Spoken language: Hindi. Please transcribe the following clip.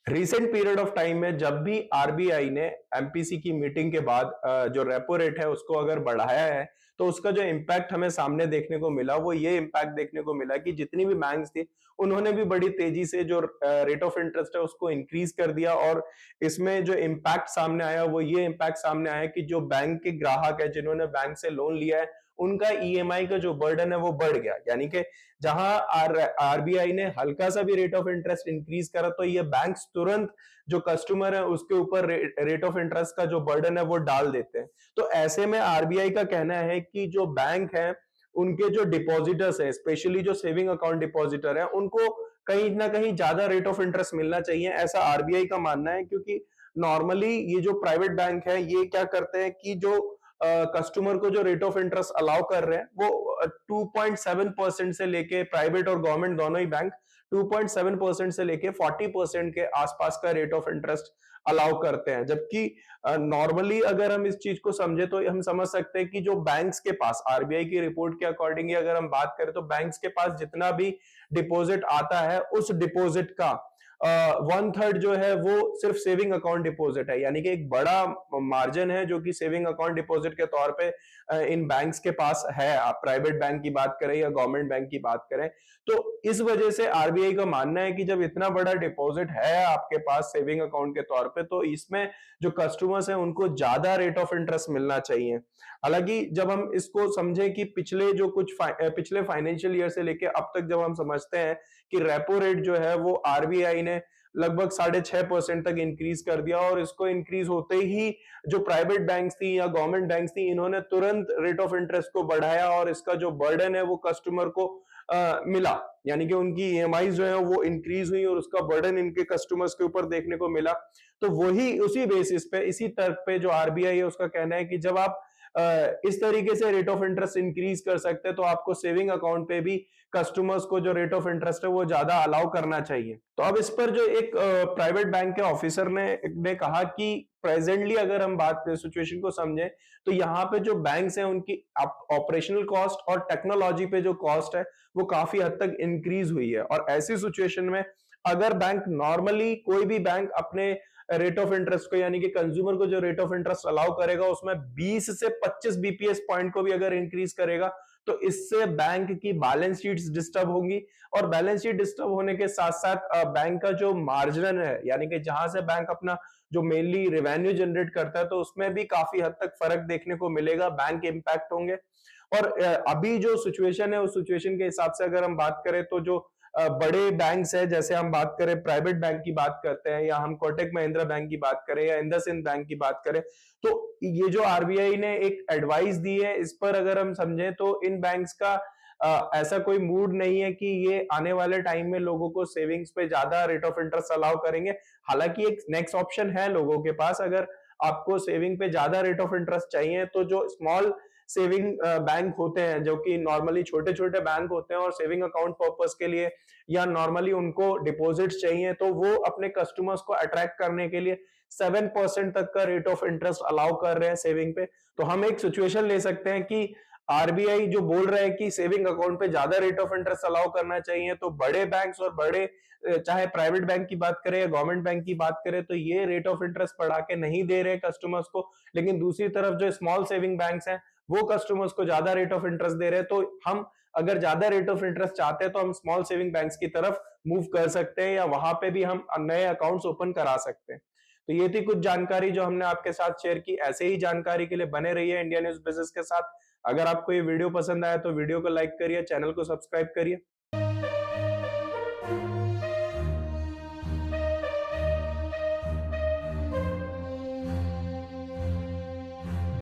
रिसेंट पीरियड ऑफ टाइम में जब भी आरबीआई ने एमपीसी की मीटिंग के बाद जो रेपो रेट है उसको अगर बढ़ाया है, तो उसका जो इम्पैक्ट हमें सामने देखने को मिला वो ये इम्पैक्ट देखने को मिला कि जितनी भी बैंक्स थी उन्होंने भी बड़ी तेजी से जो रेट ऑफ इंटरेस्ट है उसको इंक्रीज कर दिया। और इसमें जो इम्पैक्ट सामने आया वो ये इम्पैक्ट सामने आया कि जो बैंक के ग्राहक है जिन्होंने बैंक से लोन लिया है उनका ईएमआई का जो बर्डन है वो बढ़ गया। यानी कि जहां आरबीआई ने हल्का सा भी रेट ऑफ इंटरेस्ट इंक्रीज करा तो ये बैंक्स तुरंत जो कस्टमर है उसके ऊपर रेट ऑफ इंटरेस्ट का जो बर्डन है वो डाल देते हैं। तो ऐसे में आरबीआई का कहना है कि जो बैंक है उनके जो डिपॉजिटर्स है, स्पेशली जो सेविंग अकाउंट डिपॉजिटर है, उनको कहीं ना कहीं ज्यादा रेट ऑफ इंटरेस्ट मिलना चाहिए, ऐसा आरबीआई का मानना है। क्योंकि नॉर्मली ये जो प्राइवेट बैंक है ये क्या करते हैं कि जो कस्टमर को जो रेट ऑफ इंटरेस्ट अलाउ कर रहे हैं वो 2.7% से लेके, प्राइवेट और गवर्नमेंट दोनों ही बैंक 2.7% से लेके 40% के आसपास का रेट ऑफ इंटरेस्ट अलाउ करते हैं। जबकि नॉर्मली अगर हम इस चीज को समझे तो हम समझ सकते हैं कि जो बैंक्स के पास आरबीआई की रिपोर्ट के अकॉर्डिंग अगर हम बात करें तो बैंक्स के पास जितना भी डिपॉजिट आता है उस डिपॉजिट का 1/3 जो है वो सिर्फ सेविंग अकाउंट डिपॉजिट है। यानी कि एक बड़ा मार्जिन है जो कि सेविंग अकाउंट डिपॉजिट के तौर पे इन बैंक्स के पास है। आप प्राइवेट बैंक की बात करें या गवर्नमेंट बैंक की बात करें, तो इस वजह से आरबीआई का मानना है कि जब इतना बड़ा डिपॉजिट है आपके पास सेविंग अकाउंट के तौर पे, तो इसमें जो कस्टमर्स हैं उनको ज्यादा रेट ऑफ इंटरेस्ट मिलना चाहिए। हालांकि जब हम इसको समझें कि पिछले फाइनेंशियल ईयर से लेके अब तक जब हम समझते हैं कि रेपो रेट जो है वो आरबीआई ने लगभग 6.5% तक इंक्रीज कर दिया, और इसको इंक्रीज होते ही जो प्राइवेट बैंक्स थी या गवर्नमेंट बैंक्स थी इन्होंने तुरंत रेट ऑफ इंटरेस्ट को बढ़ाया और इसका जो बर्डन है वो कस्टमर को मिला। यानी कि उनकी ईएमआई जो है वो इंक्रीज हुई और उसका बर्डन इनके कस्टमर्स के ऊपर देखने को मिला। तो वही उसी बेसिस पे, इसी तर्क पे जो आरबीआई है उसका कहना है कि जब आप इस तरीके से रेट ऑफ इंटरेस्ट इंक्रीज कर सकते हैं तो आपको सेविंग अकाउंट पे भी कस्टमर्स को जो रेट ऑफ इंटरेस्ट है वो ज्यादा अलाउ करना चाहिए। तो अब इस पर जो एक प्राइवेट बैंक के ऑफिसर ने कहा कि प्रेजेंटली अगर हम बात सिचुएशन को समझें तो यहाँ पे जो बैंक्स हैं उनकी ऑपरेशनल कॉस्ट और टेक्नोलॉजी पे जो कॉस्ट है वो काफी हद तक इंक्रीज हुई है। और ऐसी सिचुएशन में अगर बैंक नॉर्मली कोई भी बैंक अपने रेट ऑफ इंटरेस्ट को, यानी कि कंज्यूमर को जो रेट ऑफ इंटरेस्ट अलाउ करेगा उसमें 20 से 25 बीपीएस पॉइंट को भी अगर इंक्रीज करेगा तो इससे बैंक की बैलेंस शीट्स डिस्टर्ब होंगी। और बैलेंस शीट डिस्टर्ब होने के साथ साथ बैंक का जो मार्जिन है, यानी कि जहां से बैंक अपना जो मेनली रेवेन्यू जनरेट करता है, तो उसमें भी काफी हद तक फर्क देखने को मिलेगा, बैंक इंपैक्ट होंगे। और अभी जो सिचुएशन है उस सिचुएशन के हिसाब से अगर हम बात करें तो जो बड़े बैंक्स है, जैसे हम बात करें प्राइवेट बैंक की बात करते हैं या हम कोटक महिंद्रा बैंक की बात करें या इंडसइंड बैंक की बात करें, तो ये जो आरबीआई ने एक एडवाइस दी है इस पर अगर हम समझें तो इन बैंक्स का ऐसा कोई मूड नहीं है कि ये आने वाले टाइम में लोगों को सेविंग्स पे ज्यादा रेट ऑफ इंटरेस्ट अलाउ करेंगे। हालांकि एक नेक्स्ट ऑप्शन है लोगों के पास, अगर आपको सेविंग पे ज्यादा रेट ऑफ इंटरेस्ट चाहिए तो जो स्मॉल सेविंग बैंक होते हैं जो कि नॉर्मली छोटे छोटे बैंक होते हैं और सेविंग अकाउंट पर्पस के लिए या नॉर्मली उनको डिपॉजिट चाहिए, तो वो अपने कस्टमर्स को अट्रैक्ट करने के लिए 7% तक का रेट ऑफ इंटरेस्ट अलाउ कर रहे हैं सेविंग पे। तो हम एक सिचुएशन ले सकते हैं कि आरबीआई जो बोल रहे हैं कि सेविंग अकाउंट पे ज्यादा रेट ऑफ इंटरेस्ट अलाउ करना चाहिए, तो बड़े बैंक्स और बड़े चाहे प्राइवेट बैंक की बात करें या गवर्नमेंट बैंक की बात करें तो ये रेट ऑफ इंटरेस्ट बढ़ा के नहीं दे रहे कस्टमर्स को। लेकिन दूसरी तरफ जो स्मॉल सेविंग बैंक्स हैं वो कस्टमर्स को ज्यादा रेट ऑफ इंटरेस्ट दे रहे हैं। तो हम अगर ज्यादा रेट ऑफ इंटरेस्ट चाहते हैं तो हम स्मॉल सेविंग बैंक्स की तरफ मूव कर सकते हैं या वहां पे भी हम नए अकाउंट्स ओपन करा सकते हैं। तो ये थी कुछ जानकारी जो हमने आपके साथ शेयर की। ऐसे ही जानकारी के लिए बने रहिए इंडिया न्यूज बिजनेस के साथ। अगर आपको ये वीडियो पसंद आया तो वीडियो को लाइक करिए, चैनल को सब्सक्राइब करिए।